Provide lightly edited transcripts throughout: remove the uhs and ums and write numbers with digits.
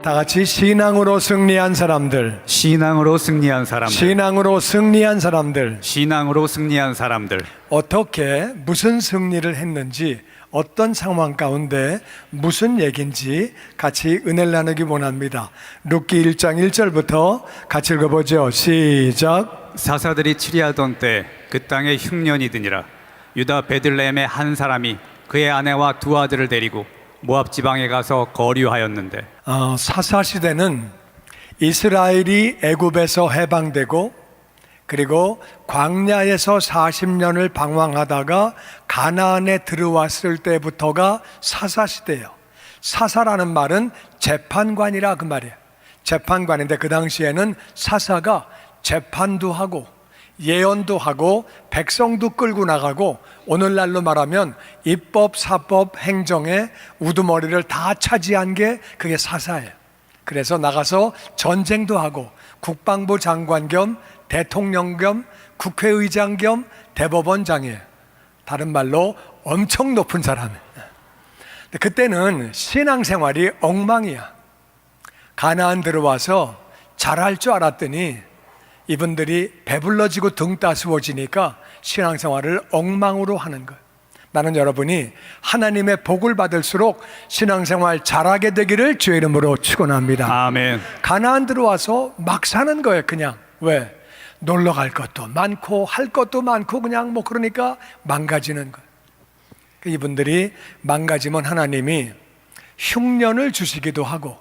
다 같이 신앙으로 승리한 사람들, 신앙으로 승리한 사람들, 신앙으로 승리한 사람들, 신앙으로 승리한 사람들. 어떻게 무슨 승리를 했는지, 어떤 상황 가운데 무슨 얘기인지 같이 은혜를 나누기 원합니다. 룻기 1장 1절부터 같이 읽어보죠. 시작. 사사들이 치리하던 때 그 땅에 흉년이 드니라. 유다 베들레헴의 한 사람이 그의 아내와 두 아들을 데리고 모압 지방에 가서 거류하였는데, 사사 시대는 이스라엘이 애굽에서 해방되고 그리고 광야에서 40년을 방황하다가 가나안에 들어왔을 때부터가 사사 시대예요. 사사라는 말은 재판관이라 그 말이에요. 재판관인데 그 당시에는 사사가 재판도 하고 예언도 하고 백성도 끌고 나가고, 오늘날로 말하면 입법, 사법, 행정의 우두머리를 다 차지한 게 그게 사사예요. 그래서 나가서 전쟁도 하고 국방부 장관 겸 대통령 겸 국회의장 겸 대법원장이에요. 다른 말로 엄청 높은 사람이에요. 근데 그때는 신앙생활이 엉망이야. 가나안 들어와서 잘할 줄 알았더니 이분들이 배불러지고 등 따스워지니까 신앙생활을 엉망으로 하는 거예요. 나는 여러분이 하나님의 복을 받을수록 신앙생활 잘하게 되기를 주의 이름으로 축원합니다. 아멘. 가나안 들어와서 막 사는 거예요. 그냥 왜? 놀러 갈 것도 많고 할 것도 많고 그냥 그러니까 망가지는 거예요. 이분들이 망가지면 하나님이 흉년을 주시기도 하고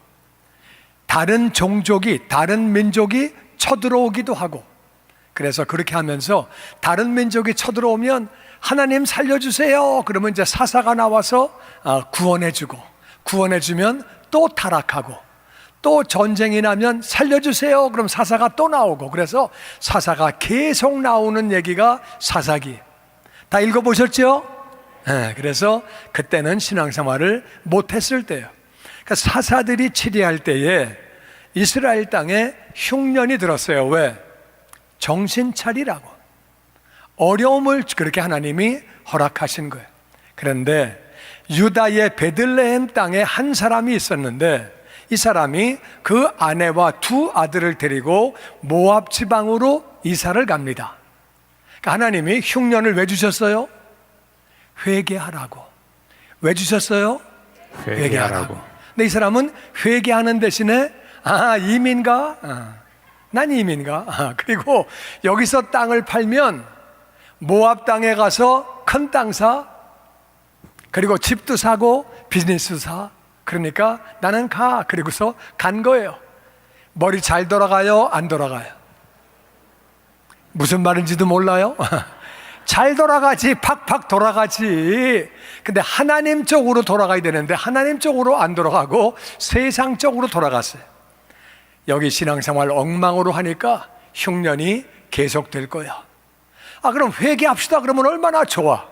다른 종족이, 다른 민족이 쳐들어오기도 하고, 그래서 그렇게 하면서 다른 민족이 쳐들어오면 하나님 살려주세요 그러면 이제 사사가 나와서 구원해주고, 구원해주면 또 타락하고, 또 전쟁이 나면 살려주세요 그럼 사사가 또 나오고, 그래서 사사가 계속 나오는 얘기가 사사기. 다 읽어보셨죠? 네, 그래서 그때는 신앙생활을 못했을 때예요. 그러니까 사사들이 치리할 때에 이스라엘 땅에 흉년이 들었어요. 왜? 정신 차리라고. 어려움을 그렇게 하나님이 허락하신 거예요. 그런데 유다의 베들레헴 땅에 한 사람이 있었는데, 이 사람이 그 아내와 두 아들을 데리고 모압 지방으로 이사를 갑니다. 그러니까 하나님이 흉년을 왜 주셨어요? 회개하라고. 왜 주셨어요? 회개하라고. 근데 이 사람은 회개하는 대신에 이민가? 난 이민가? 그리고 여기서 땅을 팔면 모압 땅에 가서 큰 땅 사, 그리고 집도 사고 비즈니스 사. 그러니까 나는 가. 그리고서 간 거예요. 머리 잘 돌아가요? 안 돌아가요? 무슨 말인지도 몰라요? 잘 돌아가지, 팍팍 돌아가지. 근데 하나님 쪽으로 돌아가야 되는데 하나님 쪽으로 안 돌아가고 세상 쪽으로 돌아갔어요. 여기 신앙생활 엉망으로 하니까 흉년이 계속될 거야. 그럼 회개합시다. 그러면 얼마나 좋아.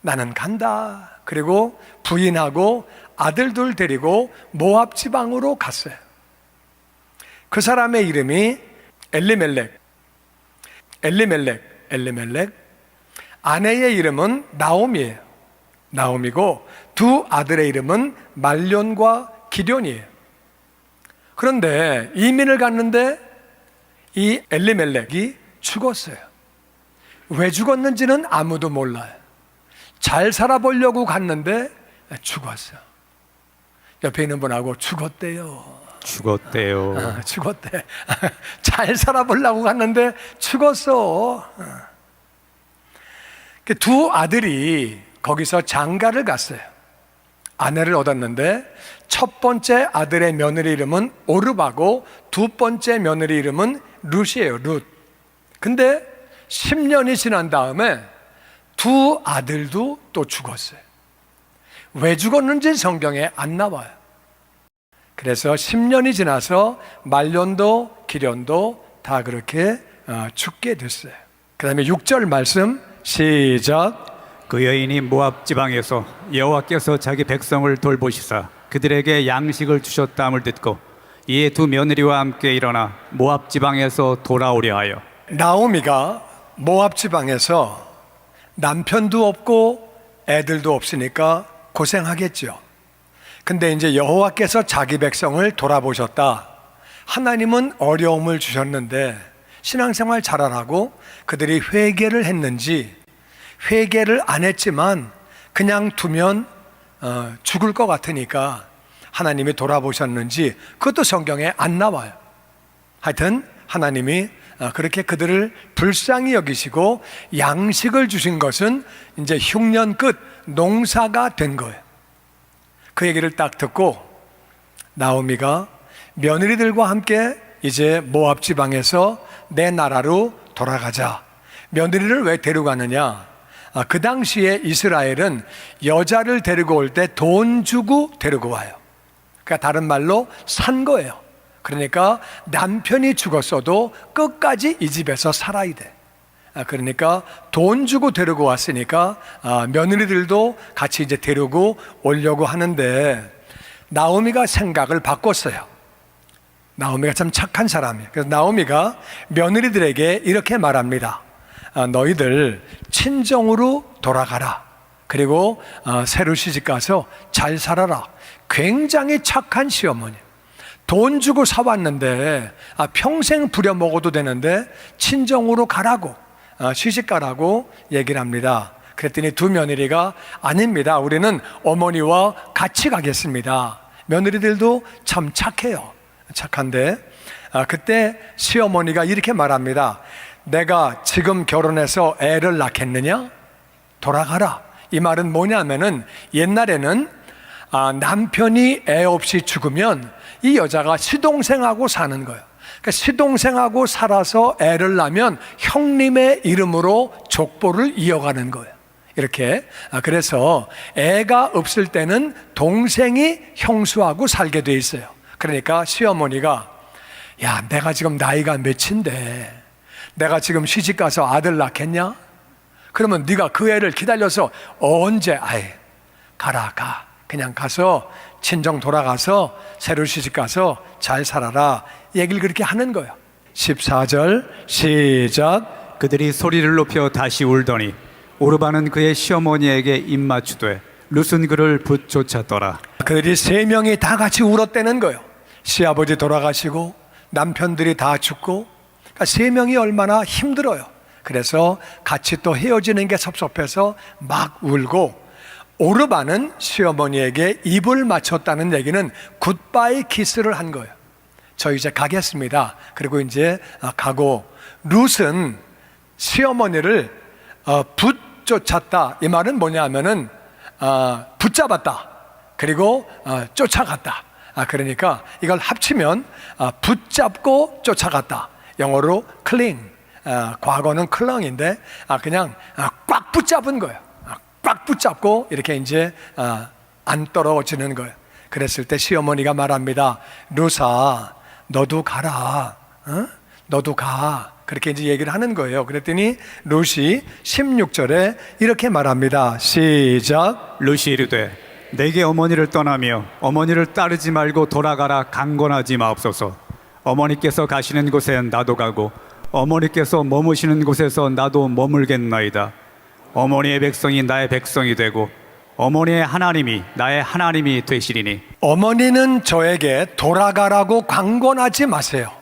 나는 간다. 그리고 부인하고 아들 둘 데리고 모압 지방으로 갔어요. 그 사람의 이름이 엘리멜렉. 아내의 이름은 나오미예요. 나오미고 두 아들의 이름은 말론과 기럐이에요. 그런데 이민을 갔는데 이 엘리멜렉이 죽었어요. 왜 죽었는지는 아무도 몰라요. 잘 살아보려고 갔는데 죽었어요. 옆에 있는 분하고 죽었대요. 죽었대. 잘 살아보려고 갔는데 죽었어. 두 아들이 거기서 장가를 갔어요. 아내를 얻었는데 첫 번째 아들의 며느리 이름은 오르바고 두 번째 며느리 이름은 룻이에요. 룻. 근데 10년이 지난 다음에 두 아들도 또 죽었어요. 왜 죽었는지 성경에 안 나와요. 그래서 10년이 지나서 말론도 기럐도 다 그렇게 죽게 됐어요. 그 다음에 6절 말씀 시작. 그 여인이 모압 지방에서 여호와께서 자기 백성을 돌보시사 그들에게 양식을 주셨다함을 듣고 이에 두 며느리와 함께 일어나 모압 지방에서 돌아오려 하여. 나오미가 모압 지방에서 남편도 없고 애들도 없으니까 고생하겠죠. 근데 이제 여호와께서 자기 백성을 돌아보셨다. 하나님은 어려움을 주셨는데 신앙생활 잘하라고 그들이 회개를 했는지, 회개를 안 했지만 그냥 두면 죽을 것 같으니까 하나님이 돌아보셨는지 그것도 성경에 안 나와요. 하여튼 하나님이 그렇게 그들을 불쌍히 여기시고 양식을 주신 것은 이제 흉년 끝 농사가 된 거예요. 그 얘기를 딱 듣고 나오미가 며느리들과 함께 이제 모압 지방에서 내 나라로 돌아가자. 며느리를 왜 데려가느냐? 그 당시에 이스라엘은 여자를 데리고 올 때 돈 주고 데리고 와요. 그러니까 다른 말로 산 거예요. 그러니까 남편이 죽었어도 끝까지 이 집에서 살아야 돼. 그러니까 돈 주고 데리고 왔으니까 며느리들도 같이 이제 데리고 오려고 하는데 나오미가 생각을 바꿨어요. 나오미가 참 착한 사람이에요. 그래서 나오미가 며느리들에게 이렇게 말합니다. 너희들 친정으로 돌아가라. 그리고 새로 시집가서 잘 살아라. 굉장히 착한 시어머니. 돈 주고 사왔는데 평생 부려먹어도 되는데 친정으로 가라고, 시집가라고 얘기를 합니다. 그랬더니 두 며느리가 아닙니다. 우리는 어머니와 같이 가겠습니다. 며느리들도 참 착해요. 착한데 그때 시어머니가 이렇게 말합니다. 내가 지금 결혼해서 애를 낳겠느냐? 돌아가라. 이 말은 뭐냐면은 옛날에는 남편이 애 없이 죽으면 이 여자가 시동생하고 사는 거예요. 그러니까 시동생하고 살아서 애를 낳으면 형님의 이름으로 족보를 이어가는 거예요. 이렇게. 그래서 애가 없을 때는 동생이 형수하고 살게 돼 있어요. 그러니까 시어머니가 야, 내가 지금 나이가 몇인데 내가 지금 시집가서 아들 낳겠냐? 그러면 네가 그 애를 기다려서 언제? 가라. 그냥 가서 친정 돌아가서 새로 시집가서 잘 살아라. 얘기를 그렇게 하는 거예요. 14절 시작. 그들이 소리를 높여 다시 울더니 오르바는 그의 시어머니에게 입맞추되 룻은 그를 붙쫓았더라. 그들이 세 명이 다 같이 울었다는 거예요. 시아버지 돌아가시고 남편들이 다 죽고, 그러니까 세 명이 얼마나 힘들어요. 그래서 같이 또 헤어지는 게 섭섭해서 막 울고, 오르바는 시어머니에게 입을 맞췄다는 얘기는 굿바이 키스를 한 거예요. 저 이제 가겠습니다. 그리고 이제 가고, 룻은 시어머니를 붙쫓았다. 이 말은 뭐냐 하면은 붙잡았다. 그리고 쫓아갔다. 그러니까 이걸 합치면 붙잡고 쫓아갔다. 영어로 클링. 과거는 클렁인데 그냥 꽉 붙잡은 거예요. 꽉 붙잡고 이렇게 이제 안 떨어지는 거예요. 그랬을 때 시어머니가 말합니다. 루사, 너도 가라. 너도 가. 그렇게 이제 얘기를 하는 거예요. 그랬더니 룻이 16절에 이렇게 말합니다. 시작. 룻이 이르되 내게 어머니를 떠나며 어머니를 따르지 말고 돌아가라 강권하지 마옵소서. 어머니께서 가시는 곳에 나도 가고 어머니께서 머무시는 곳에서 나도 머물겠나이다. 어머니의 백성이 나의 백성이 되고 어머니의 하나님이 나의 하나님이 되시리니. 어머니는 저에게 돌아가라고 강권하지 마세요.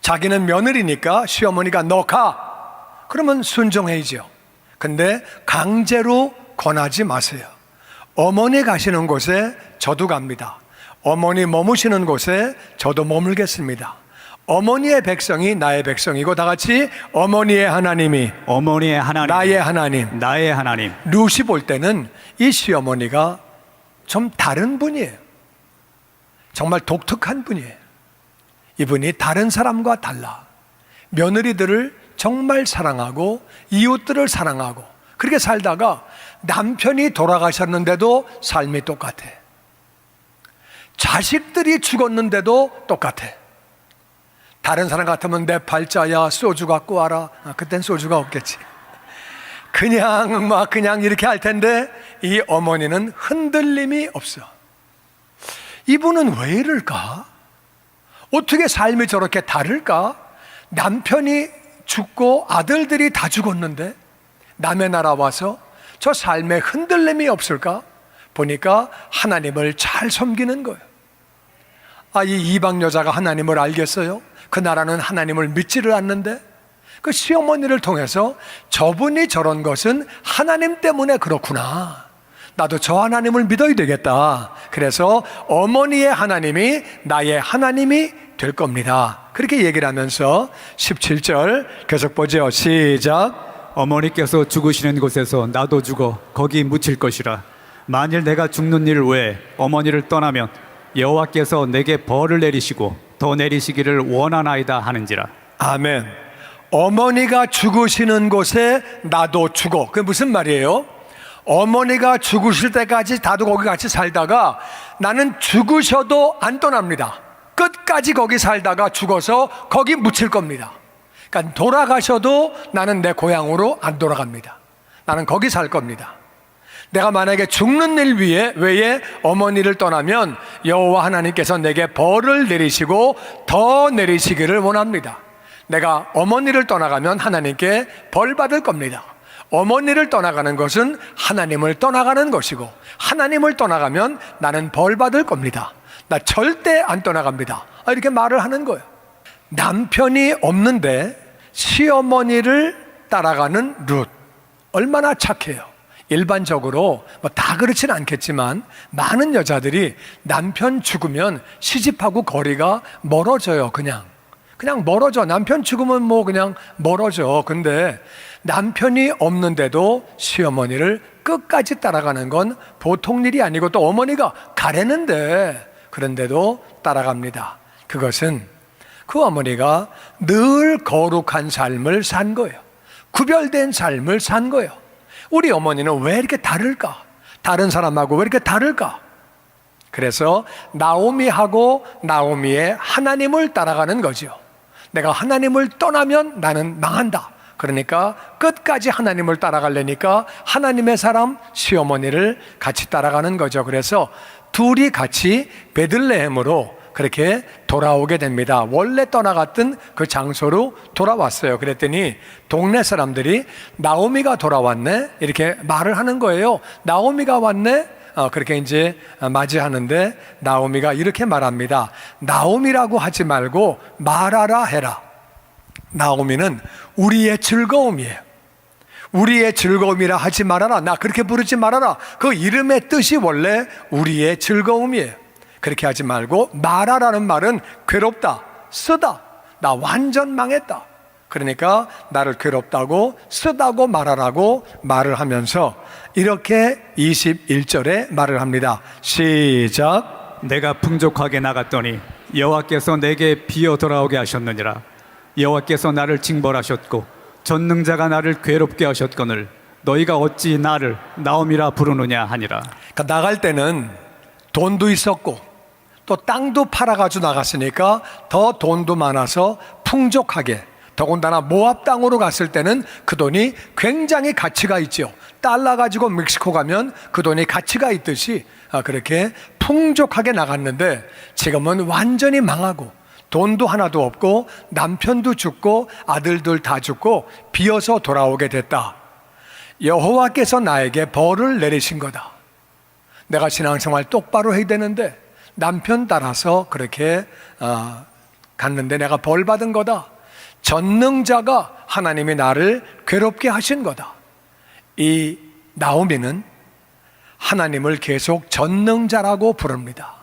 자기는 며느리니까 시어머니가 너 가. 그러면 순종해야죠. 근데 강제로 권하지 마세요. 어머니 가시는 곳에 저도 갑니다. 어머니 머무시는 곳에 저도 머물겠습니다. 어머니의 백성이 나의 백성이고 다 같이 어머니의 하나님이 어머니의 하나님 나의 하나님. 나의 하나님. 룻이 볼 때는 이 시어머니가 좀 다른 분이에요. 정말 독특한 분이에요. 이분이 다른 사람과 달라. 며느리들을 정말 사랑하고 이웃들을 사랑하고 그렇게 살다가 남편이 돌아가셨는데도 삶이 똑같아. 자식들이 죽었는데도 똑같아. 다른 사람 같으면 내 팔자야 소주 갖고 와라. 그땐 소주가 없겠지. 그냥 이렇게 할 텐데 이 어머니는 흔들림이 없어. 이분은 왜 이럴까? 어떻게 삶이 저렇게 다를까? 남편이 죽고 아들들이 다 죽었는데 남의 나라 와서 저 삶에 흔들림이 없을까? 보니까 하나님을 잘 섬기는 거예요. 이 이방 여자가 하나님을 알겠어요? 그 나라는 하나님을 믿지를 않는데, 그 시어머니를 통해서 저분이 저런 것은 하나님 때문에 그렇구나, 나도 저 하나님을 믿어야 되겠다. 그래서 어머니의 하나님이 나의 하나님이 될 겁니다. 그렇게 얘기를 하면서 17절 계속 보죠. 시작. 어머니께서 죽으시는 곳에서 나도 죽어 거기 묻힐 것이라. 만일 내가 죽는 일 외에 어머니를 떠나면 여호와께서 내게 벌을 내리시고 더 내리시기를 원하나이다 하는지라. 아멘. 어머니가 죽으시는 곳에 나도 죽어. 그게 무슨 말이에요? 어머니가 죽으실 때까지 나도 거기 같이 살다가 나는 죽으셔도 안 떠납니다. 끝까지 거기 살다가 죽어서 거기 묻힐 겁니다. 그러니까 돌아가셔도 나는 내 고향으로 안 돌아갑니다. 나는 거기 살 겁니다. 내가 만약에 죽는 일 외에 어머니를 떠나면 여호와 하나님께서 내게 벌을 내리시고 더 내리시기를 원합니다. 내가 어머니를 떠나가면 하나님께 벌 받을 겁니다. 어머니를 떠나가는 것은 하나님을 떠나가는 것이고, 하나님을 떠나가면 나는 벌 받을 겁니다. 나 절대 안 떠나갑니다. 이렇게 말을 하는 거예요. 남편이 없는데 시어머니를 따라가는 룻, 얼마나 착해요. 일반적으로 다 그렇지는 않겠지만 많은 여자들이 남편 죽으면 시집하고 거리가 멀어져요. 그냥 멀어져. 남편 죽으면 그냥 멀어져. 근데 남편이 없는데도 시어머니를 끝까지 따라가는 건 보통 일이 아니고, 또 어머니가 가래는데 그런데도 따라갑니다. 그것은 그 어머니가 늘 거룩한 삶을 산 거예요. 구별된 삶을 산 거예요. 우리 어머니는 왜 이렇게 다를까? 다른 사람하고 왜 이렇게 다를까? 그래서 나오미하고 나오미의 하나님을 따라가는 거죠. 내가 하나님을 떠나면 나는 망한다. 그러니까 끝까지 하나님을 따라가려니까 하나님의 사람 시어머니를 같이 따라가는 거죠. 그래서 둘이 같이 베들레헴으로 그렇게 돌아오게 됩니다. 원래 떠나갔던 그 장소로 돌아왔어요. 그랬더니 동네 사람들이 나오미가 돌아왔네, 이렇게 말을 하는 거예요. 나오미가 왔네. 그렇게 이제 맞이하는데 나오미가 이렇게 말합니다. 나오미라고 하지 말고 마라라 해라. 나오미는 우리의 즐거움이에요. 우리의 즐거움이라 하지 말아라. 나 그렇게 부르지 말아라. 그 이름의 뜻이 원래 우리의 즐거움이에요. 그렇게 하지 말고, 마라라는 말은 괴롭다, 쓰다. 나 완전 망했다. 그러니까 나를 괴롭다고, 쓰다고 말하라고 말을 하면서 이렇게 21절에 말을 합니다. 시작. 내가 풍족하게 나갔더니 여호와께서 내게 비어 돌아오게 하셨느니라. 여호와께서 나를 징벌하셨고 전능자가 나를 괴롭게 하셨거늘 너희가 어찌 나를 나오미라 부르느냐 하니라. 그러니까 나갈 때는 돈도 있었고 또 땅도 팔아가지고 나갔으니까 더 돈도 많아서 풍족하게, 더군다나 모압 땅으로 갔을 때는 그 돈이 굉장히 가치가 있죠. 달러 가지고 멕시코 가면 그 돈이 가치가 있듯이 그렇게 풍족하게 나갔는데, 지금은 완전히 망하고 돈도 하나도 없고 남편도 죽고 아들들 다 죽고 비어서 돌아오게 됐다. 여호와께서 나에게 벌을 내리신 거다. 내가 신앙생활 똑바로 해야 되는데 남편 따라서 그렇게 갔는데 내가 벌 받은 거다. 전능자가 하나님이 나를 괴롭게 하신 거다. 이 나오미는 하나님을 계속 전능자라고 부릅니다.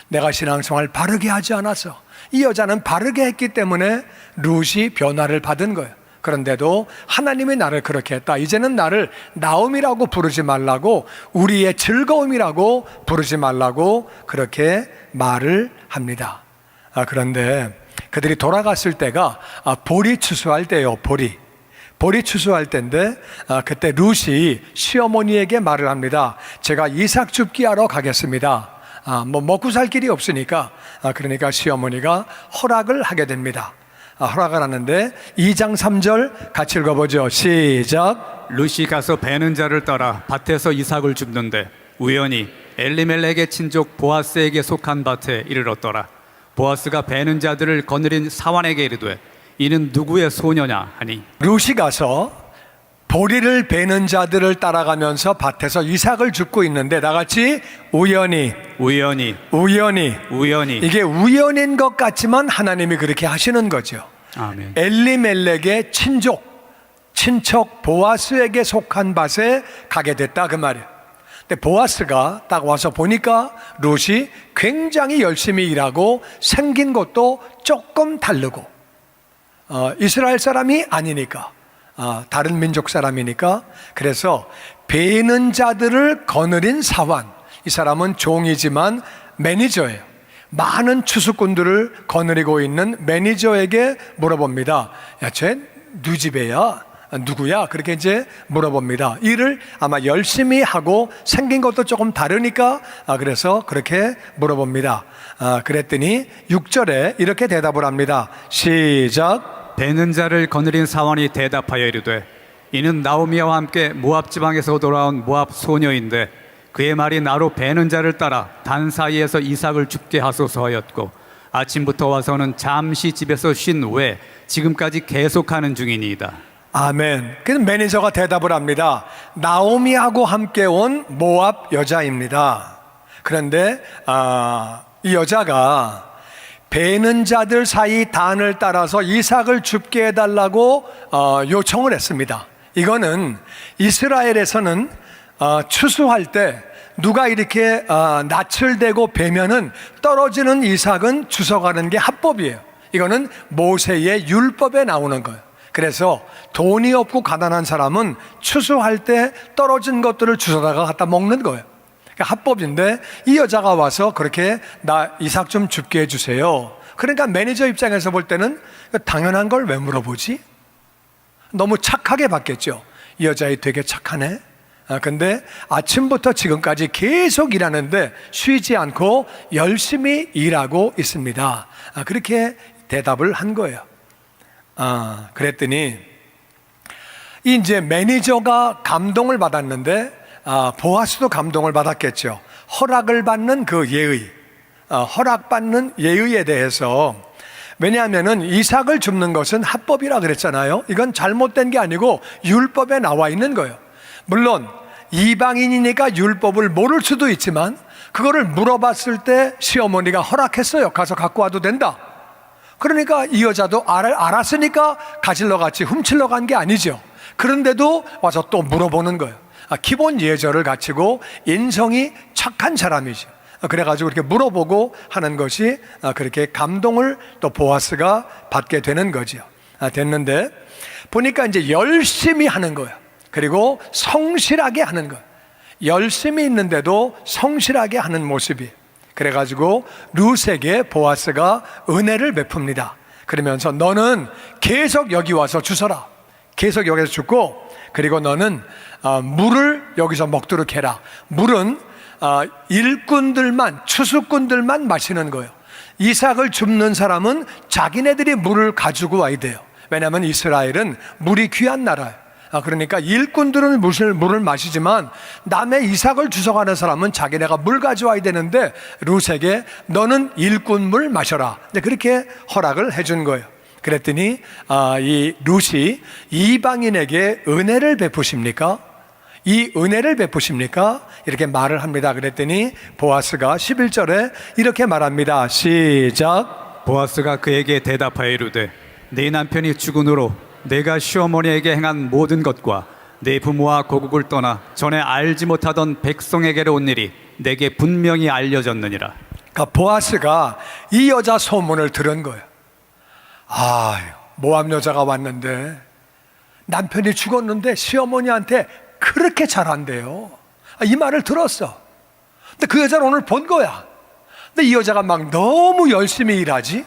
내가 신앙생활 바르게 하지 않아서, 이 여자는 바르게 했기 때문에 룻이 변화를 받은 거예요. 그런데도 하나님이 나를 그렇게 했다. 이제는 나를 나오미라고 부르지 말라고, 우리의 즐거움이라고 부르지 말라고 그렇게 말을 합니다. 그런데 그들이 돌아갔을 때가 보리 추수할 때예요. 보리 추수할 때인데 그때 룻이 시어머니에게 말을 합니다. 제가 이삭 줍기 하러 가겠습니다. 먹고 살 길이 없으니까, 그러니까 시어머니가 허락을 하게 됩니다. 허락을 하는데 2장 3절 같이 읽어보죠. 시작. 룻이 가서 베는 자를 따라 밭에서 이삭을 줍는데 우연히 엘리멜렉의 친족 보아스에게 속한 밭에 이르렀더라. 보아스가 베는 자들을 거느린 사환에게 이르되 이는 누구의 소녀냐 하니, 룻이 가서 보리를 베는 자들을 따라가면서 밭에서 이삭을 줍고 있는데 나같이 우연히 이게 우연인 것 같지만 하나님이 그렇게 하시는 거죠. 아멘. 엘리멜렉의 친척 보아스에게 속한 밭에 가게 됐다 그 말이에요. 근데 보아스가 딱 와서 보니까 룻이 굉장히 열심히 일하고 생긴 것도 조금 다르고 이스라엘 사람이 아니니까 다른 민족 사람이니까 그래서 베는 자들을 거느린 사환, 이 사람은 종이지만 매니저예요. 많은 추수꾼들을 거느리고 있는 매니저에게 물어봅니다. 야, 쟤 누 집애야? 누구야? 그렇게 이제 물어봅니다. 일을 아마 열심히 하고 생긴 것도 조금 다르니까 그래서 그렇게 물어봅니다. 그랬더니 6절에 이렇게 대답을 합니다. 시작. 베는 자를 거느린 사원이 대답하여 이르되 이는 나오미와 함께 모압 지방에서 돌아온 모압 소녀인데 그의 말이 나로 베는 자를 따라 단 사이에서 이삭을 죽게 하소서 하였고 아침부터 와서는 잠시 집에서 쉰 후에 지금까지 계속하는 중이니이다. 아멘. 그래서 매니저가 대답을 합니다. 나오미하고 함께 온 모압 여자입니다. 그런데 이 여자가 베는 자들 사이 단을 따라서 이삭을 줍게 해달라고 요청을 했습니다. 이거는 이스라엘에서는 추수할 때 누가 이렇게 낯을 대고 베면은 떨어지는 이삭은 주워가는 게 합법이에요. 이거는 모세의 율법에 나오는 거예요. 그래서 돈이 없고 가난한 사람은 추수할 때 떨어진 것들을 주워다가 갖다 먹는 거예요. 그러니까 합법인데 이 여자가 와서 그렇게 나 이삭 좀 줍게 해주세요. 그러니까 매니저 입장에서 볼 때는 당연한 걸 왜 물어보지? 너무 착하게 봤겠죠. 이 여자애 되게 착하네. 근데 아침부터 지금까지 계속 일하는데 쉬지 않고 열심히 일하고 있습니다. 그렇게 대답을 한 거예요. 그랬더니 이제 매니저가 감동을 받았는데 보아스도 감동을 받았겠죠. 허락을 받는 그 예의, 허락받는 예의에 대해서. 왜냐하면은 이삭을 줍는 것은 합법이라 그랬잖아요. 이건 잘못된 게 아니고 율법에 나와 있는 거예요. 물론 이방인이니까 율법을 모를 수도 있지만 그거를 물어봤을 때 시어머니가 허락했어요. 가서 갖고 와도 된다. 그러니까 이 여자도 알았으니까 가지러 갔지 훔치러 간 게 아니죠. 그런데도 와서 또 물어보는 거예요. 기본 예절을 갖추고 인성이 착한 사람이죠. 그래가지고 이렇게 물어보고 하는 것이 그렇게 감동을 또 보아스가 받게 되는 거죠. 됐는데 보니까 이제 열심히 하는 거예요. 그리고 성실하게 하는 거예요. 열심히 있는데도 성실하게 하는 모습이. 그래가지고 룻에게 보아스가 은혜를 베풉니다. 그러면서 너는 계속 여기 와서 주서라. 계속 여기서 죽고 그리고 너는 물을 여기서 먹도록 해라. 물은 일꾼들만, 추수꾼들만 마시는 거예요. 이삭을 줍는 사람은 자기네들이 물을 가지고 와야 돼요. 왜냐하면 이스라엘은 물이 귀한 나라예요. 그러니까 일꾼들은 물을 마시지만 남의 이삭을 주워가는 사람은 자기네가 물 가져와야 되는데 룻에게 너는 일꾼물 마셔라. 그렇게 허락을 해준 거예요. 그랬더니 이 룻이 이방인에게 은혜를 베푸십니까? 이 은혜를 베푸십니까? 이렇게 말을 합니다. 그랬더니 보아스가 11절에 이렇게 말합니다. 시작. 보아스가 그에게 대답하여 이르되 네 남편이 죽은 후로 내가 시어머니에게 행한 모든 것과 내 부모와 고국을 떠나 전에 알지 못하던 백성에게로 온 일이 내게 분명히 알려졌느니라. 그러니까 보아스가 이 여자 소문을 들은 거예요. 모압 여자가 왔는데 남편이 죽었는데 시어머니한테 그렇게 잘한대요. 이 말을 들었어. 근데 그 여자를 오늘 본 거야. 근데 이 여자가 막 너무 열심히 일하지.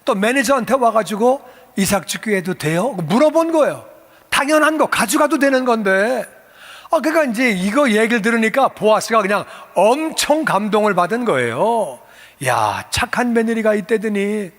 또 매니저한테 와가지고 이삭 죽게 해도 돼요? 물어본 거예요. 당연한 거 가져가도 되는 건데. 그러니까 이제 이거 얘기를 들으니까 보아스가 그냥 엄청 감동을 받은 거예요. 야, 착한 며느리가 있대더니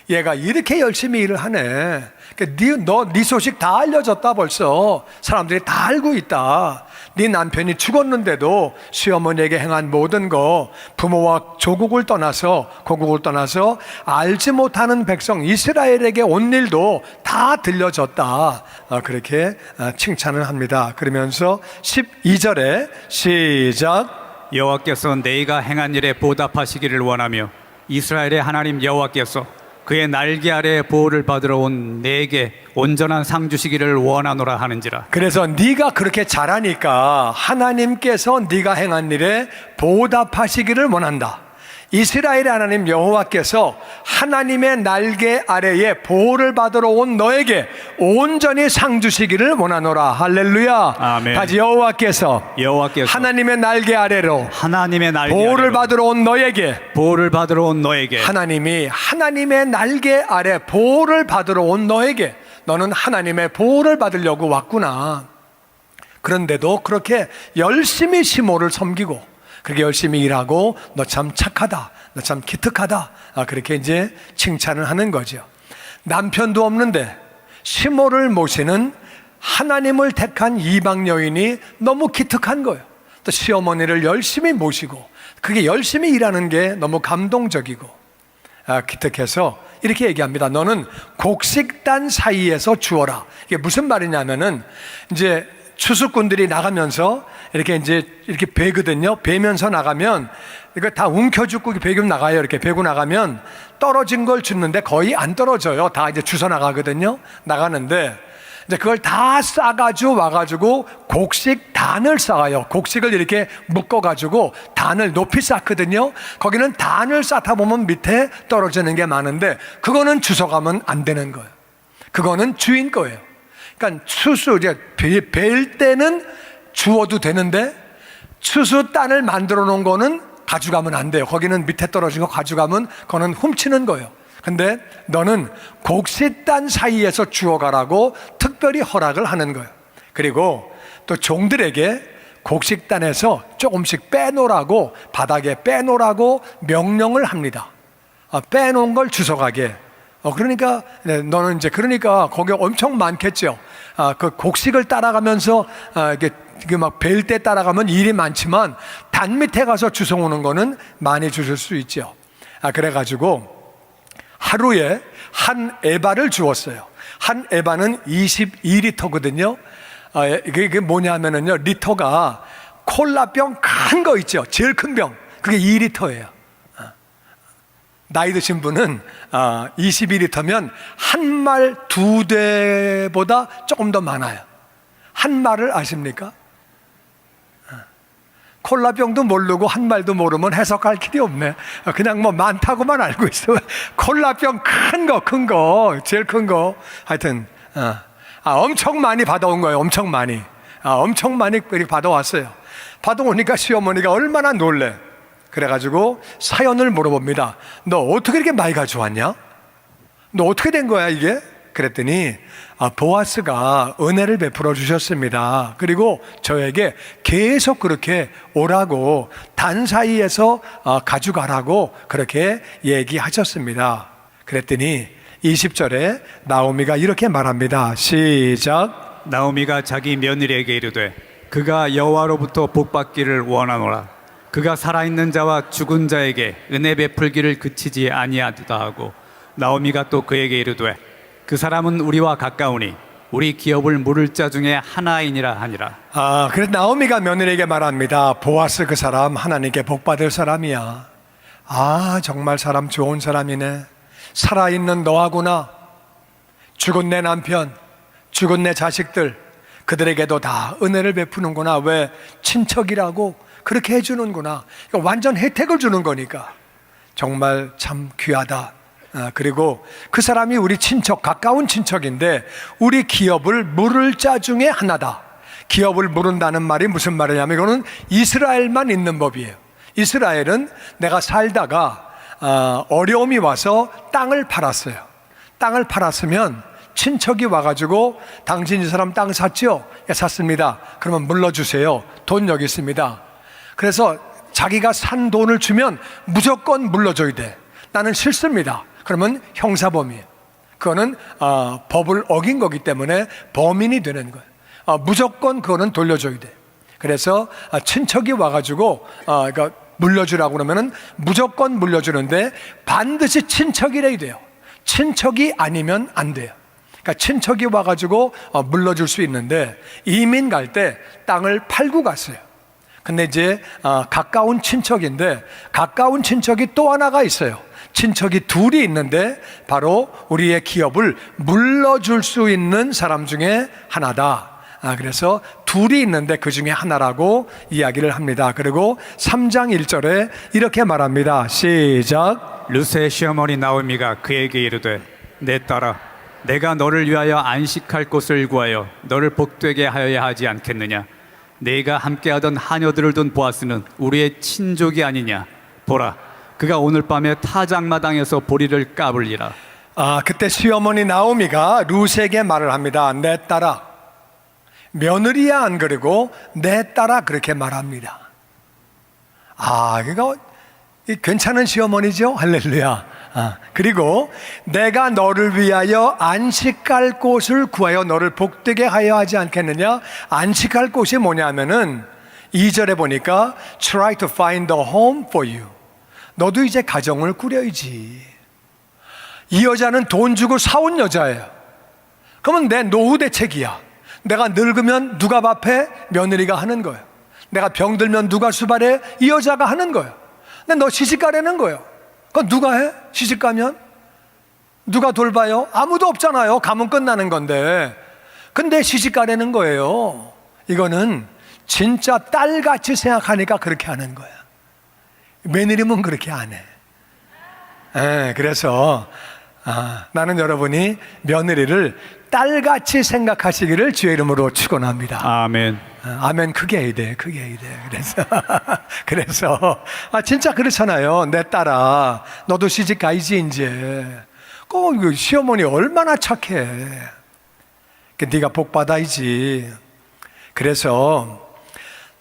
얘가 이렇게 열심히 일을 하네. 네 소식 다 알려졌다 벌써. 사람들이 다 알고 있다. 네 남편이 죽었는데도 시어머니에게 행한 모든 거, 부모와 조국을 떠나서 고국을 떠나서 알지 못하는 백성 이스라엘에게 온 일도 다 들려졌다. 그렇게 칭찬을 합니다. 그러면서 12절에 시작. 여호와께서 내가 행한 일에 보답하시기를 원하며 이스라엘의 하나님 여호와께서 그의 날개 아래 보호를 받으러 온 내게 온전한 상 주시기를 원하노라 하는지라. 그래서 네가 그렇게 잘하니까 하나님께서 네가 행한 일에 보답하시기를 원한다. 이스라엘의 하나님 여호와께서 하나님의 날개 아래에 보호를 받으러 온 너에게 온전히 상 주시기를 원하노라. 할렐루야. 아멘. 다시 여호와께서 하나님의 날개 아래로 하나님의 날개 보호를 아래로 받으러 온 너에게 보호를 받으러 온 너에게 하나님이 하나님의 날개 아래 보호를 받으러 온 너에게 너는 하나님의 보호를 받으려고 왔구나. 그런데도 그렇게 열심히 시모를 섬기고 그렇게 열심히 일하고 너 참 착하다, 너 참 기특하다, 그렇게 이제 칭찬을 하는 거죠. 남편도 없는데 시모를 모시는 하나님을 택한 이방 여인이 너무 기특한 거예요. 또 시어머니를 열심히 모시고 그게 열심히 일하는 게 너무 감동적이고 기특해서 이렇게 얘기합니다. 너는 곡식단 사이에서 주어라. 이게 무슨 말이냐면은 이제 추수꾼들이 나가면서 이렇게 베거든요. 베면서 나가면 이거 다 움켜쥐고 베고 나가요. 이렇게 베고 나가면 떨어진 걸 줍는데 거의 안 떨어져요. 다 이제 주워 나가거든요. 나가는데 이제 그걸 다 싸가지고 와가지고 곡식단을 쌓아요. 곡식을 이렇게 묶어가지고 단을 높이 쌓거든요. 거기는 단을 쌓다 보면 밑에 떨어지는 게 많은데 그거는 주워가면 안 되는 거예요. 그거는 주인 거예요. 그러니까 추수 이제 벨 때는 주워도 되는데 추수단을 만들어 놓은 거는 가져가면 안 돼요. 거기는 밑에 떨어진 거 가져가면 그거는 훔치는 거예요. 근데 너는 곡식단 사이에서 주워가라고 특별히 허락을 하는 거예요. 그리고 또 종들에게 곡식단에서 조금씩 빼놓으라고 바닥에 빼놓으라고 명령을 합니다. 빼놓은 걸 주워가게. 그러니까 너는 이제 그러니까 거기 엄청 많겠죠. 그 곡식을 따라가면서 이게 막 벨 때 따라가면 일이 많지만 단 밑에 가서 주워오는 거는 많이 주실 수 있죠. 그래가지고 하루에 한 에바를 주었어요. 한 에바는 22리터거든요. 이게 뭐냐면은요, 리터가 콜라병 큰 거 있죠. 제일 큰 병. 그게 2리터예요. 나이 드신 분은 22리터면 한 말 2대보다 조금 더 많아요. 한 말을 아십니까? 콜라병도 모르고 한 말도 모르면 해석할 길이 없네. 그냥 뭐 많다고만 알고 있어. 콜라병 큰 거, 제일 큰 거. 하여튼 엄청 많이 받아온 거예요. 엄청 많이. 엄청 많이 받아왔어요. 받아오니까 시어머니가 얼마나 놀래. 그래가지고 사연을 물어봅니다. 너 어떻게 이렇게 많이 가져왔냐? 너 어떻게 된 거야 이게? 그랬더니 보아스가 은혜를 베풀어 주셨습니다. 그리고 저에게 계속 그렇게 오라고 단 사이에서 가져가라고 그렇게 얘기하셨습니다. 그랬더니 20절에 나오미가 이렇게 말합니다. 시작. 나오미가 자기 며느리에게 이르되 그가 여호와로부터 복받기를 원하노라. 그가 살아있는 자와 죽은 자에게 은혜 베풀기를 그치지 아니하다 하고 나오미가 또 그에게 이르되 그 사람은 우리와 가까우니 우리 기업을 물을 자 중에 하나이니라 하니라. 그래서 나오미가 며느리에게 말합니다. 보아스 그 사람 하나님께 복받을 사람이야. 정말 사람 좋은 사람이네. 살아있는 너하구나. 죽은 내 남편, 죽은 내 자식들, 그들에게도 다 은혜를 베푸는구나. 왜? 친척이라고 그렇게 해주는구나. 완전 혜택을 주는 거니까 정말 참 귀하다. 그리고 그 사람이 우리 친척, 가까운 친척인데 우리 기업을 물을 자 중에 하나다. 기업을 물은다는 말이 무슨 말이냐면 이거는 이스라엘만 있는 법이에요. 이스라엘은 내가 살다가 어려움이 와서 땅을 팔았어요. 땅을 팔았으면 친척이 와가지고 당신 이 사람 땅 샀죠? 예, 샀습니다. 그러면 물러주세요. 돈 여기 있습니다. 그래서 자기가 산 돈을 주면 무조건 물러줘야 돼. 나는 싫습니다. 그러면 형사범이에요. 그거는 법을 어긴 거기 때문에 범인이 되는 거예요. 무조건 그거는 돌려줘야 돼. 그래서 친척이 와가지고 그러니까 물려주라고 그러면은 무조건 물려주는데 반드시 친척이래야 돼요. 친척이 아니면 안 돼요. 그러니까 친척이 와가지고 물려줄 수 있는데 이민 갈 때 땅을 팔고 갔어요. 근데 이제 가까운 친척인데 가까운 친척이 또 하나가 있어요. 친척이 둘이 있는데 바로 우리의 기업을 물려줄 수 있는 사람 중에 하나다. 그래서 둘이 있는데 그 중에 하나라고 이야기를 합니다. 그리고 3장 1절에 이렇게 말합니다. 시작. 루스의 시어머니 나오미가 그에게 이르되 내 딸아 내가 너를 위하여 안식할 곳을 구하여 너를 복되게 하여야 하지 않겠느냐. 내가 함께하던 하녀들을 둔 보아스는 우리의 친족이 아니냐. 보라 그가 오늘 밤에 타작마당에서 보리를 까불리라. 그때 시어머니 나오미가 룻에게 말을 합니다. 내 딸아, 며느리야 안 그러고 내 딸아 그렇게 말합니다. 그러니까 괜찮은 시어머니죠. 할렐루야. 그리고 내가 너를 위하여 안식할 곳을 구하여 너를 복되게 하여 하지 않겠느냐. 안식할 곳이 뭐냐면은 2절에 보니까 try to find a home for you. 너도 이제 가정을 꾸려야지. 이 여자는 돈 주고 사온 여자예요. 그러면 내 노후 대책이야. 내가 늙으면 누가 밥해? 며느리가 하는 거예요. 내가 병들면 누가 수발해? 이 여자가 하는 거예요. 근데 너 시집가라는 거예요. 그건 누가 해? 시집가면? 누가 돌봐요? 아무도 없잖아요. 가면 끝나는 건데. 근데 시집가라는 거예요. 이거는 진짜 딸같이 생각하니까 그렇게 하는 거야. 며느리면 그렇게 안 해. 그래서 나는 여러분이 며느리를 딸같이 생각하시기를 주의 이름으로 축원합니다. 아멘. 아멘. 크게 해야 돼. 크게 해야 돼. 그래서 진짜 그렇잖아요. 내 딸아 너도 시집 가야지 이제. 그 시어머니 얼마나 착해. 네가 복 받아야지. 그래서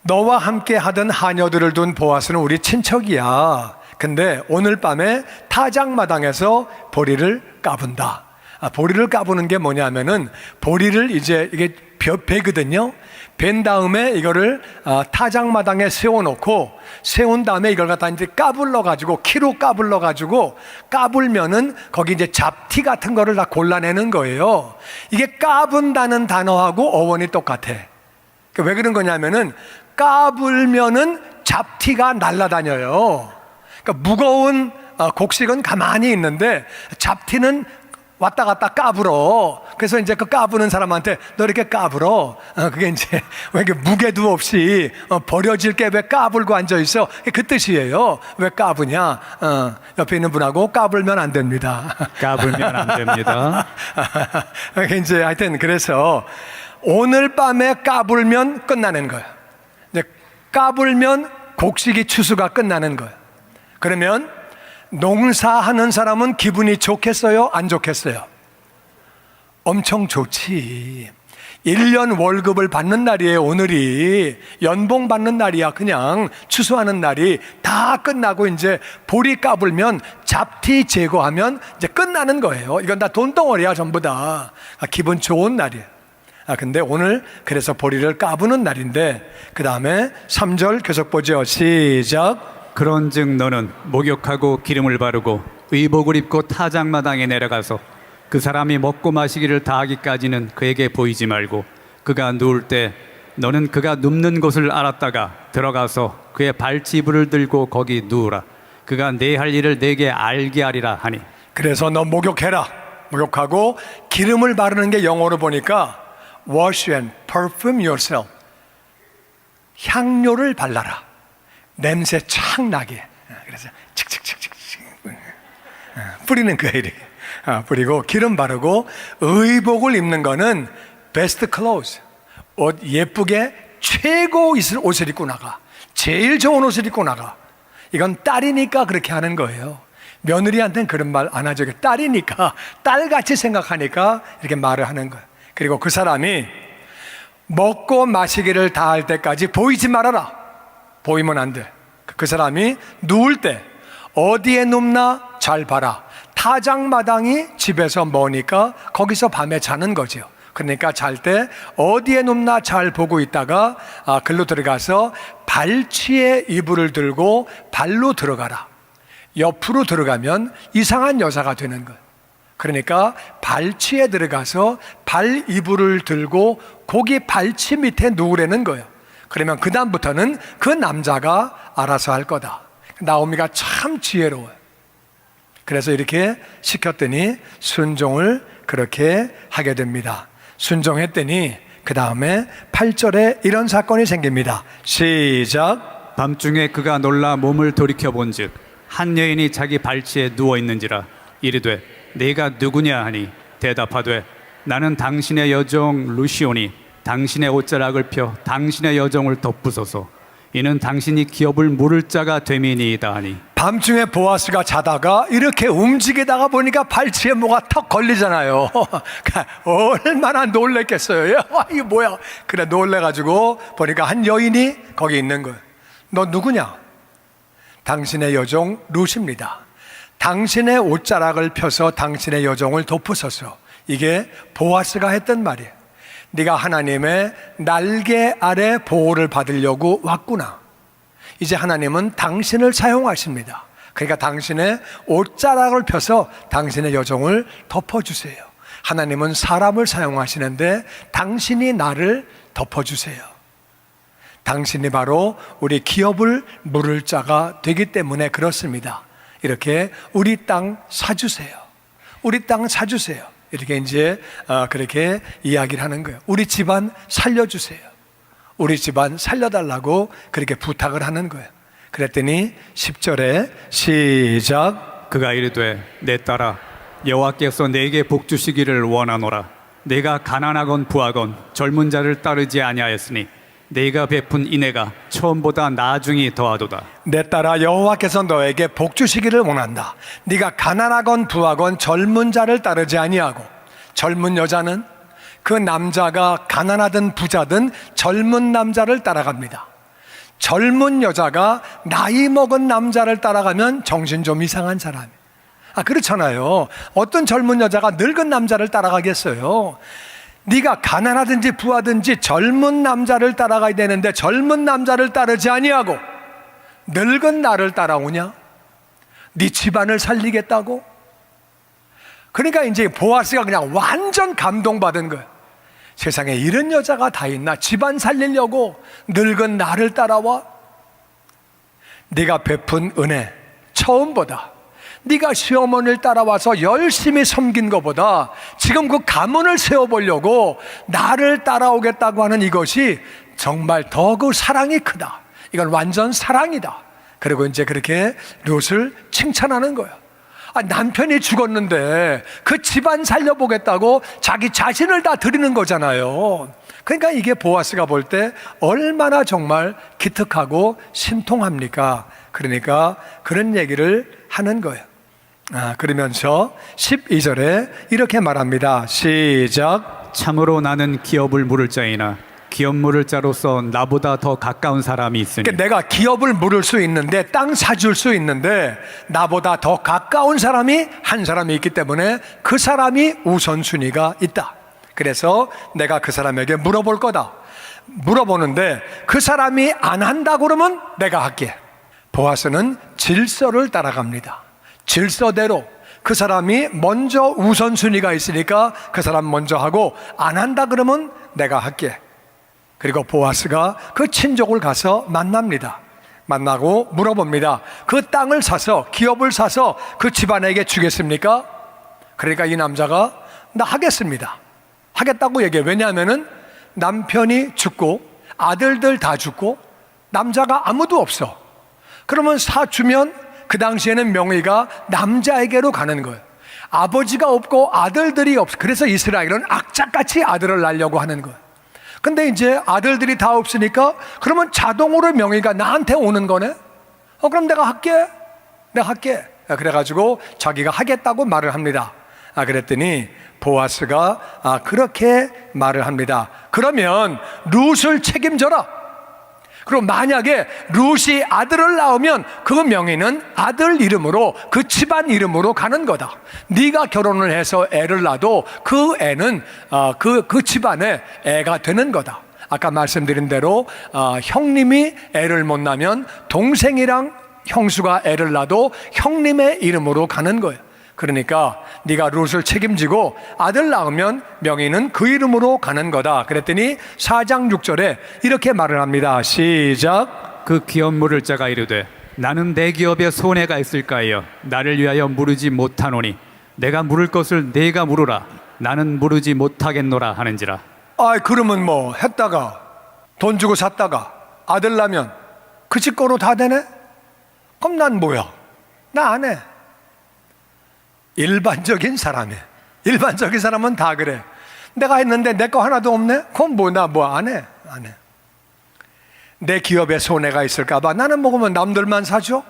너와 함께 하던 하녀들을 둔 보아스는 우리 친척이야. 근데 오늘 밤에 타작마당에서 보리를 까분다. 보리를 까부는 게 뭐냐면은 보리를 이제 이게 배거든요. 벤 다음에 이거를 타작마당에 세워놓고 세운 다음에 이걸 갖다 이제 까불러 가지고 키로 까불러 가지고 까불면은 거기 이제 잡티 같은 거를 다 골라내는 거예요. 이게 까분다는 단어하고 어원이 똑같아. 왜 그런 거냐면은 까불면은 잡티가 날아다녀요. 그러니까 무거운 곡식은 가만히 있는데 잡티는 왔다 갔다 까불어. 그래서 이제 그 까부는 사람한테 너 이렇게 까불어. 그게 이제 왜 이렇게 무게도 없이 버려질 게 왜 까불고 앉아 있어? 그 뜻이에요. 왜 까부냐? 옆에 있는 분하고 까불면 안 됩니다. 까불면 안 됩니다. 이제 하여튼 그래서 오늘 밤에 까불면 끝나는 거예요. 까불면 곡식이 추수가 끝나는 거예요. 그러면 농사하는 사람은 기분이 좋겠어요? 안 좋겠어요? 엄청 좋지. 1년 월급을 받는 날이에요. 오늘이 연봉 받는 날이야. 그냥 추수하는 날이 다 끝나고 이제 보리 까불면 잡티 제거하면 이제 끝나는 거예요. 이건 다 돈덩어리야 전부 다. 기분 좋은 날이에요. 근데 오늘 그래서 보리를 까부는 날인데 그 다음에 3절 계속 보죠. 시작. 그런즉 너는 목욕하고 기름을 바르고 의복을 입고 타작마당에 내려가서 그 사람이 먹고 마시기를 다하기까지는 그에게 보이지 말고 그가 누울 때 너는 그가 눕는 곳을 알았다가 들어가서 그의 발치부를 들고 거기 누우라. 그가 내 할 일을 내게 알게 하리라 하니. 그래서 너 목욕해라. 목욕하고 기름을 바르는 게 영어로 보니까 wash and perfume yourself. 향료를 발라라. 냄새 착 나게. 그래서 칙칙칙칙 뿌리는 거예요. 이렇게 뿌리고 기름 바르고 의복을 입는 거는 best clothes. 옷 예쁘게 최고 옷을 입고 나가. 제일 좋은 옷을 입고 나가. 이건 딸이니까 그렇게 하는 거예요. 며느리한테는 그런 말 안 하죠. 딸이니까 딸같이 생각하니까 이렇게 말을 하는 거예요. 그리고 그 사람이 먹고 마시기를 다 할 때까지 보이지 말아라. 보이면 안 돼. 그 사람이 누울 때 어디에 눕나 잘 봐라. 타작마당이 집에서 머니까 거기서 밤에 자는 거죠. 그러니까 잘 때 어디에 눕나 잘 보고 있다가 글로 들어가서 발치에 이불을 들고 발로 들어가라. 옆으로 들어가면 이상한 여자가 되는 거예요. 그러니까 발치에 들어가서 발 이불을 들고 거기 발치 밑에 누우라는 거예요. 그러면 그 다음부터는 그 남자가 알아서 할 거다. 나오미가 참 지혜로워요. 그래서 이렇게 시켰더니 순종을 그렇게 하게 됩니다. 순종했더니 그 다음에 8절에 이런 사건이 생깁니다. 시작. 밤중에 그가 놀라 몸을 돌이켜본즉 한 여인이 자기 발치에 누워 있는지라. 이르되 네가 누구냐 하니 대답하되 나는 당신의 여종 루시오니 당신의 옷자락을 펴 당신의 여종을 덮으소서. 이는 당신이 기업을 물을 자가 됨이니이다 하니. 밤중에 보아스가 자다가 이렇게 움직이다가 보니까 발치에 뭐가 턱 걸리잖아요. 얼마나 놀랬겠어요. 이게 뭐야? 그래 놀래가지고 보니까 한 여인이 거기 있는 거예요. 너 누구냐? 당신의 여종 루시입니다. 당신의 옷자락을 펴서 당신의 여종을 덮으소서. 이게 보아스가 했던 말이에요. 네가 하나님의 날개 아래 보호를 받으려고 왔구나. 이제 하나님은 당신을 사용하십니다. 그러니까 당신의 옷자락을 펴서 당신의 여종을 덮어주세요. 하나님은 사람을 사용하시는데 당신이 나를 덮어주세요. 당신이 바로 우리 기업을 물을 자가 되기 때문에 그렇습니다. 이렇게 우리 땅 사주세요. 우리 땅 사주세요. 이렇게 이제 그렇게 이야기를 하는 거예요. 우리 집안 살려주세요. 우리 집안 살려달라고 그렇게 부탁을 하는 거예요. 그랬더니 10절에 시작. 그가 이르되 내 딸아 여호와께서 내게 복 주시기를 원하노라. 내가 가난하건 부하건 젊은 자를 따르지 아니하였으니 내가 베푼 인애가 처음보다 나중이 더하도다. 내 딸아 여호와께서 너에게 복 주시기를 원한다. 네가 가난하건 부하건 젊은 자를 따르지 아니하고, 젊은 여자는 그 남자가 가난하든 부자든 젊은 남자를 따라갑니다. 젊은 여자가 나이 먹은 남자를 따라가면 정신 좀 이상한 사람. 그렇잖아요. 어떤 젊은 여자가 늙은 남자를 따라가겠어요? 네가 가난하든지 부하든지 젊은 남자를 따라가야 되는데 젊은 남자를 따르지 아니하고 늙은 나를 따라오냐? 네 집안을 살리겠다고? 그러니까 이제 보아스가 그냥 완전 감동받은 거예요. 세상에 이런 여자가 다 있나? 집안 살리려고 늙은 나를 따라와? 네가 베푼 은혜 처음보다, 네가 시어머니를 따라와서 열심히 섬긴 것보다 지금 그 가문을 세워보려고 나를 따라오겠다고 하는 이것이 정말 더 그 사랑이 크다. 이건 완전 사랑이다. 그리고 이제 그렇게 롯을 칭찬하는 거예요. 남편이 죽었는데 그 집안 살려보겠다고 자기 자신을 다 드리는 거잖아요. 그러니까 이게 보아스가 볼 때 얼마나 정말 기특하고 신통합니까? 그러니까 그런 얘기를 하는 거예요. 그러면서 12절에 이렇게 말합니다. 시작. 참으로 나는 기업을 물을 자이나 기업 물을 자로서 나보다 더 가까운 사람이 있으니. 그러니까 내가 기업을 물을 수 있는데 땅 사줄 수 있는데 나보다 더 가까운 사람이 한 사람이 있기 때문에 그 사람이 우선순위가 있다. 그래서 내가 그 사람에게 물어볼 거다. 물어보는데 그 사람이 안 한다 그러면 내가 할게. 보아스는 질서를 따라갑니다. 질서대로 그 사람이 먼저 우선순위가 있으니까 그 사람 먼저 하고, 안 한다 그러면 내가 할게. 그리고 보아스가 그 친족을 가서 만납니다. 만나고 물어봅니다. 그 땅을 사서, 기업을 사서 그 집안에게 주겠습니까? 그러니까 이 남자가 나 하겠습니다, 하겠다고 얘기해요. 왜냐하면은 남편이 죽고 아들들 다 죽고 남자가 아무도 없어. 그러면 사주면 그 당시에는 명의가 남자에게로 가는 거예요. 아버지가 없고 아들들이 없어. 그래서 이스라엘은 악착같이 아들을 낳으려고 하는 거예요. 근데 이제 아들들이 다 없으니까 그러면 자동으로 명의가 나한테 오는 거네. 그럼 내가 할게. 그래가지고 자기가 하겠다고 말을 합니다. 그랬더니 보아스가 그렇게 말을 합니다. 그러면 룻을 책임져라. 그럼 만약에 룻이 아들을 낳으면 그 명의는 아들 이름으로, 그 집안 이름으로 가는 거다. 네가 결혼을 해서 애를 낳아도 그 애는 그 집안의 애가 되는 거다. 아까 말씀드린 대로 형님이 애를 못 낳으면 동생이랑 형수가 애를 낳아도 형님의 이름으로 가는 거예요. 그러니까 네가 룻을 책임지고 아들 낳으면 명의는 그 이름으로 가는 거다. 그랬더니 4장 6절에 이렇게 말을 합니다. 시작. 그 기업 물을 자가 이르되 나는 내 기업에 손해가 있을까요? 나를 위하여 물으지 못하노니 내가 물을 것을 네가 물으라. 나는 물으지 못하겠노라 하는지라. 그러면 뭐 했다가 돈 주고 샀다가 아들 낳으면 그 집 거로 다 되네? 그럼 난 뭐야? 나 안 해. 일반적인 사람은 다 그래. 내가 했는데 내 거 하나도 없네? 그럼 나 안 해. 안 해. 내 기업에 손해가 있을까봐 나는 먹으면 남들만 사줘?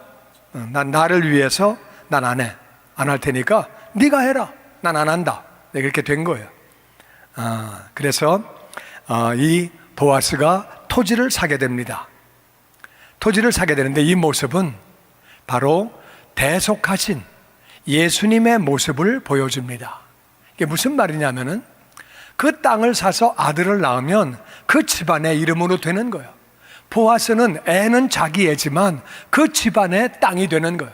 난 나를 위해서 난 안 해. 안 할 테니까 네가 해라. 난 안 한다. 이렇게 된 거예요. 그래서 이 보아스가 토지를 사게 됩니다. 토지를 사게 되는데 이 모습은 바로 대속하신 예수님의 모습을 보여줍니다. 이게 무슨 말이냐면은 그 땅을 사서 아들을 낳으면 그 집안의 이름으로 되는 거예요. 보아스는 애는 자기 애지만 그 집안의 땅이 되는 거예요.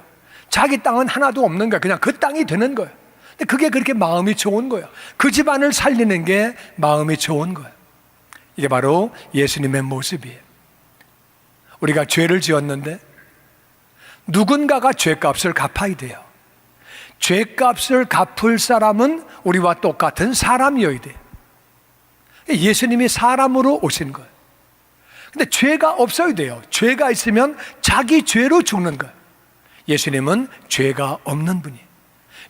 자기 땅은 하나도 없는 거예요. 그냥 그 땅이 되는 거예요. 근데 그게 그렇게 마음이 좋은 거예요. 그 집안을 살리는 게 마음이 좋은 거예요. 이게 바로 예수님의 모습이에요. 우리가 죄를 지었는데 누군가가 죄값을 갚아야 돼요. 죄값을 갚을 사람은 우리와 똑같은 사람이어야 돼요. 예수님이 사람으로 오신 거예요. 근데 죄가 없어야 돼요. 죄가 있으면 자기 죄로 죽는 거예요. 예수님은 죄가 없는 분이에요.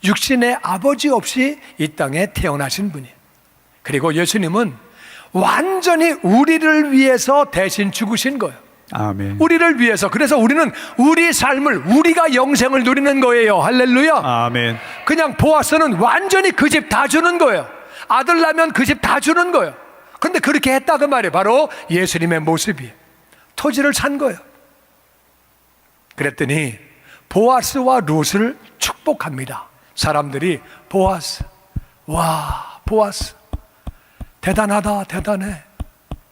육신의 아버지 없이 이 땅에 태어나신 분이에요. 그리고 예수님은 완전히 우리를 위해서 대신 죽으신 거예요. 아멘. 우리를 위해서. 그래서 우리는 우리 삶을, 우리가 영생을 누리는 거예요. 할렐루야. 아멘. 그냥 보아스는 완전히 그 집 다 주는 거예요. 아들 낳으면 그 집 다 주는 거예요. 근데 그렇게 했다 그 말이에요. 바로 예수님의 모습이에요. 토지를 산 거예요. 그랬더니 보아스와 룻을 축복합니다. 사람들이 보아스, 와 보아스 대단하다, 대단해.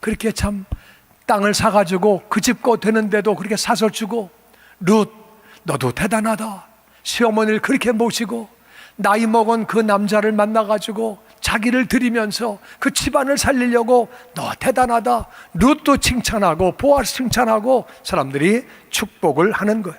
그렇게 참 땅을 사가지고 그 집 거 되는데도 그렇게 사서 주고, 룻 너도 대단하다. 시어머니를 그렇게 모시고 나이 먹은 그 남자를 만나가지고 자기를 드리면서 그 집안을 살리려고 너 대단하다. 룻도 칭찬하고 보아스 칭찬하고 사람들이 축복을 하는 거예요.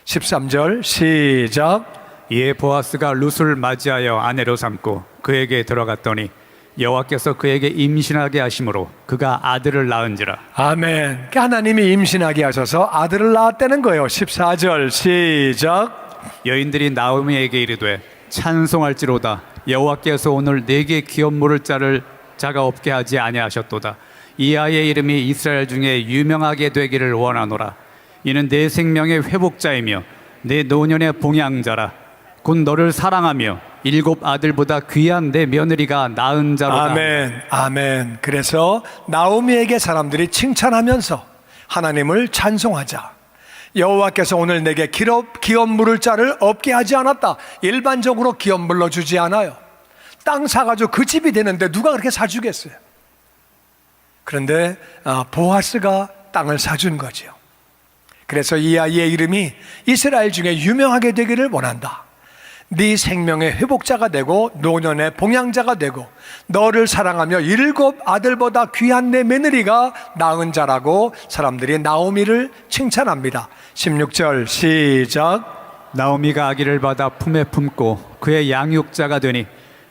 13절 시작. 이에 보아스가 룻을 맞이하여 아내로 삼고 그에게 들어갔더니 여호와께서 그에게 임신하게 하심으로 그가 아들을 낳은지라. 아멘. 하나님이 임신하게 하셔서 아들을 낳았다는 거예요. 14절 시작. 여인들이 나오미에게 이르되 찬송할지로다. 여호와께서 오늘 내게 기업 물을 자가 없게 하지 아니하셨도다. 이 아이의 이름이 이스라엘 중에 유명하게 되기를 원하노라. 이는 내 생명의 회복자이며 내 노년의 봉양자라. 곧 너를 사랑하며 7 아들보다 귀한 내 며느리가 낳은 자로다. 아멘. 아멘. 그래서 나오미에게 사람들이 칭찬하면서 하나님을 찬송하자. 여호와께서 오늘 내게 기업 물을 자를 없게 하지 않았다. 일반적으로 기업 물러 주지 않아요. 땅 사가지고 그 집이 되는데 누가 그렇게 사주겠어요? 그런데 보아스가 땅을 사준 거죠. 그래서 이 아이의 이름이 이스라엘 중에 유명하게 되기를 원한다. 네 생명의 회복자가 되고 노년의 봉양자가 되고 너를 사랑하며 7 아들보다 귀한 내 며느리가 낳은 자라고 사람들이 나오미를 칭찬합니다. 16절 시작. 나오미가 아기를 받아 품에 품고 그의 양육자가 되니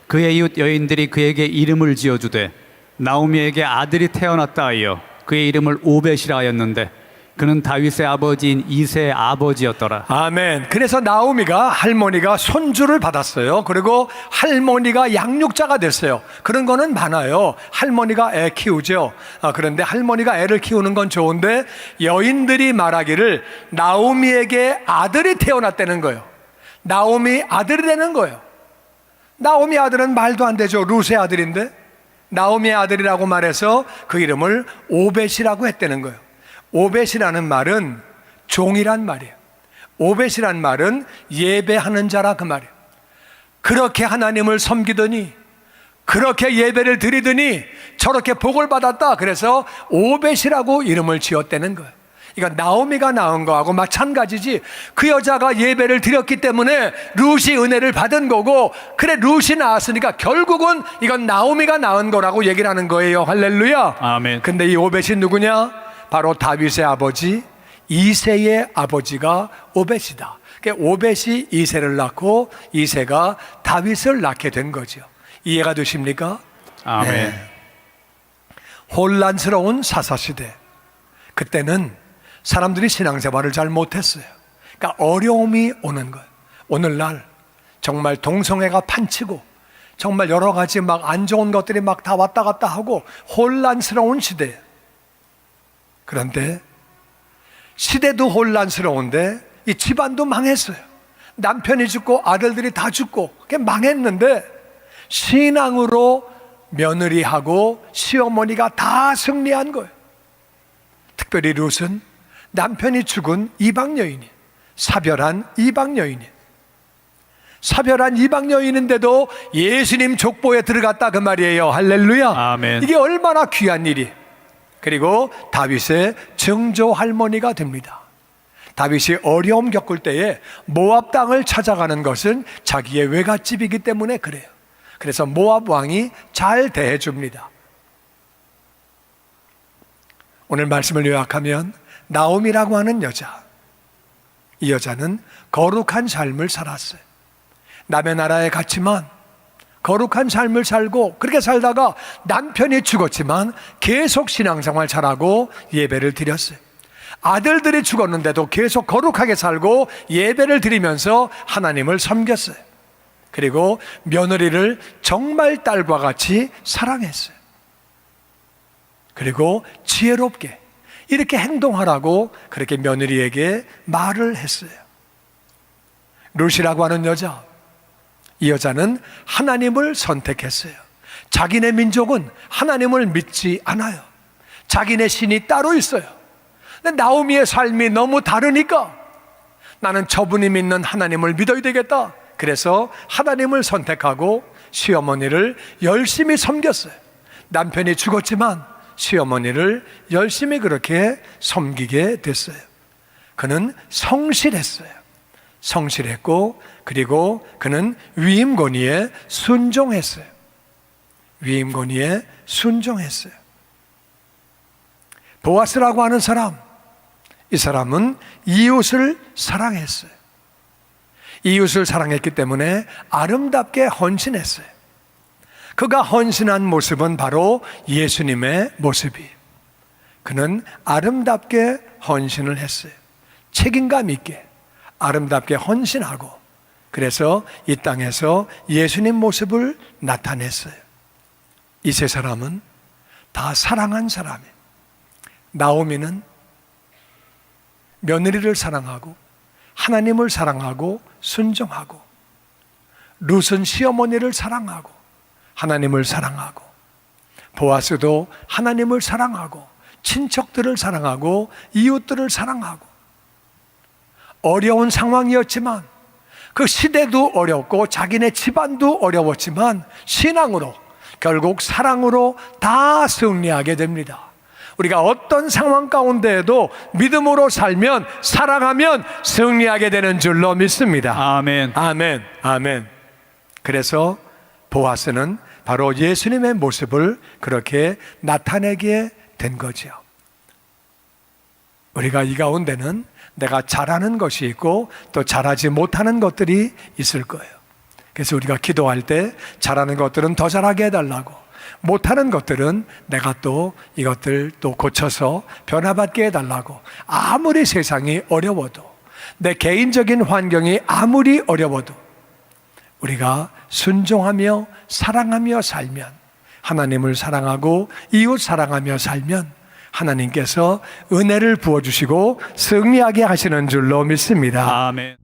그의 이웃 여인들이 그에게 이름을 지어주되 나오미에게 아들이 태어났다 하여 그의 이름을 오벳이라 하였는데 그는 다윗의 아버지인 이새의 아버지였더라. 아멘. 그래서 나오미가 할머니가 손주를 받았어요. 그리고 할머니가 양육자가 됐어요. 그런 거는 많아요. 할머니가 애 키우죠. 그런데 할머니가 애를 키우는 건 좋은데 여인들이 말하기를 나오미에게 아들이 태어났다는 거예요. 나오미 아들이 되는 거예요. 나오미 아들은 말도 안 되죠. 룻의 아들인데 나오미의 아들이라고 말해서 그 이름을 오벳이라고 했다는 거예요. 오벳이라는 말은 종이란 말이에요. 오벳이란 말은 예배하는 자라 그 말이에요. 그렇게 하나님을 섬기더니, 그렇게 예배를 드리더니 저렇게 복을 받았다. 그래서 오벳이라고 이름을 지었다는 거예요. 이건 나오미가 낳은 거하고 마찬가지지. 그 여자가 예배를 드렸기 때문에 룻이 은혜를 받은 거고, 그래 룻이 낳았으니까 결국은 이건 나오미가 낳은 거라고 얘기를 하는 거예요. 할렐루야. 아멘. 근데 이 오벳이 누구냐? 바로 다윗의 아버지 이새의 아버지가 오벳이다. 그러니까 오벳이 이새를 낳고 이새가 다윗을 낳게 된 거죠. 이해가 되십니까? 아멘. 네. 혼란스러운 사사시대, 그때는 사람들이 신앙생활을 잘 못했어요. 그러니까 어려움이 오는 거예요. 오늘날 정말 동성애가 판치고 정말 여러 가지 막 안 좋은 것들이 막 다 왔다 갔다 하고 혼란스러운 시대예요. 그런데 시대도 혼란스러운데 이 집안도 망했어요. 남편이 죽고 아들들이 다 죽고 그게 망했는데 신앙으로 며느리하고 시어머니가 다 승리한 거예요. 특별히 룻은 남편이 죽은 이방 여인이에요. 사별한 이방 여인이에요. 사별한 이방 여인인데도 예수님 족보에 들어갔다 그 말이에요. 할렐루야. 아멘. 이게 얼마나 귀한 일이. 그리고 다윗의 증조 할머니가 됩니다. 다윗이 어려움 겪을 때에 모압 땅을 찾아가는 것은 자기의 외갓집이기 때문에 그래요. 그래서 모압 왕이 잘 대해줍니다. 오늘 말씀을 요약하면 나오미라고 하는 여자, 이 여자는 거룩한 삶을 살았어요. 남의 나라에 갔지만 거룩한 삶을 살고 그렇게 살다가 남편이 죽었지만 계속 신앙생활 잘하고 예배를 드렸어요. 아들들이 죽었는데도 계속 거룩하게 살고 예배를 드리면서 하나님을 섬겼어요. 그리고 며느리를 정말 딸과 같이 사랑했어요. 그리고 지혜롭게 이렇게 행동하라고 그렇게 며느리에게 말을 했어요. 룻이라고 하는 여자, 이 여자는 하나님을 선택했어요. 자기네 민족은 하나님을 믿지 않아요. 자기네 신이 따로 있어요. 근데 나오미의 삶이 너무 다르니까 나는 저분이 믿는 하나님을 믿어야 되겠다. 그래서 하나님을 선택하고 시어머니를 열심히 섬겼어요. 남편이 죽었지만 시어머니를 열심히 그렇게 섬기게 됐어요. 그는 성실했어요. 성실했고 그리고 그는 위임 권위에 순종했어요. 위임 권위에 순종했어요. 보아스라고 하는 사람, 이 사람은 이웃을 사랑했어요. 이웃을 사랑했기 때문에 아름답게 헌신했어요. 그가 헌신한 모습은 바로 예수님의 모습이에요. 그는 아름답게 헌신을 했어요. 책임감 있게 아름답게 헌신하고 그래서 이 땅에서 예수님 모습을 나타냈어요. 이 세 사람은 다 사랑한 사람이에요. 나오미는 며느리를 사랑하고 하나님을 사랑하고 순종하고, 룻은 시어머니를 사랑하고 하나님을 사랑하고, 보아스도 하나님을 사랑하고 친척들을 사랑하고 이웃들을 사랑하고, 어려운 상황이었지만 그 시대도 어렵고 자기네 집안도 어려웠지만 신앙으로 결국 사랑으로 다 승리하게 됩니다. 우리가 어떤 상황 가운데에도 믿음으로 살면, 사랑하면 승리하게 되는 줄로 믿습니다. 아멘. 아멘. 아멘. 그래서 보아스는 바로 예수님의 모습을 그렇게 나타내게 된 거죠. 우리가 이 가운데는 내가 잘하는 것이 있고 또 잘하지 못하는 것들이 있을 거예요. 그래서 우리가 기도할 때 잘하는 것들은 더 잘하게 해달라고, 못하는 것들은 내가 또 이것들 또 고쳐서 변화받게 해달라고, 아무리 세상이 어려워도, 내 개인적인 환경이 아무리 어려워도 우리가 순종하며 사랑하며 살면, 하나님을 사랑하고 이웃 사랑하며 살면 하나님께서 은혜를 부어주시고 승리하게 하시는 줄로 믿습니다. 아멘.